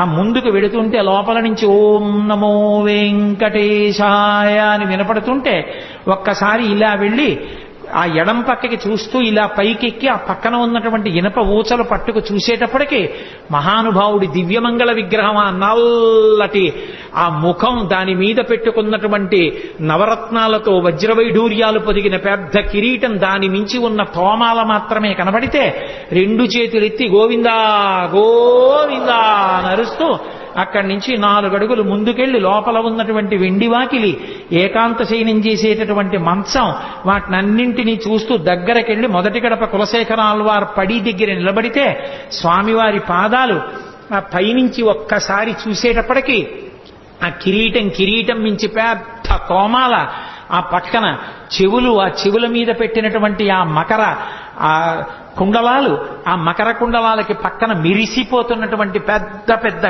ఆ ముందుకు వెడుతుంటే లోపల నుంచి ఓం నమో వెంకటేశాయ అని వినపడుతుంటే ఒక్కసారి ఇలా వెళ్ళి ఆ ఎడం పక్కకి చూస్తూ ఇలా పైకెక్కి ఆ పక్కన ఉన్నటువంటి ఇనప ఊచలు పట్టుకు చూసేటప్పటికి మహానుభావుడి దివ్యమంగళ విగ్రహం ఆ నల్లటి ఆ ముఖం దాని మీద పెట్టుకున్నటువంటి నవరత్నాలతో వజ్రవైఢూర్యాలు పొదిగిన పెద్ద కిరీటం దాని మించి ఉన్న తోమాల మాత్రమే కనబడితే రెండు చేతులెత్తి గోవిందా గోవిందా నరుస్తూ అక్కడి నుంచి 4 అడుగులు ముందుకెళ్లి లోపల ఉన్నటువంటి వెండి వాకిలి, ఏకాంత శయనం చేసేటటువంటి మంచం, వాటినన్నింటినీ చూస్తూ దగ్గరకెళ్లి మొదటి గడప కులశేఖరాల్వార్ పడి దగ్గర నిలబడితే స్వామివారి పాదాలు ఆ పైనుంచి ఒక్కసారి చూసేటప్పటికీ ఆ కిరీటం మించి పెద్ద కోమాల, ఆ పక్కన చెవులు, ఆ చెవుల మీద పెట్టినటువంటి ఆ మకర ఆ కుండలాలు, ఆ మకర కుండలాలకి పక్కన మిరిసిపోతున్నటువంటి పెద్ద పెద్ద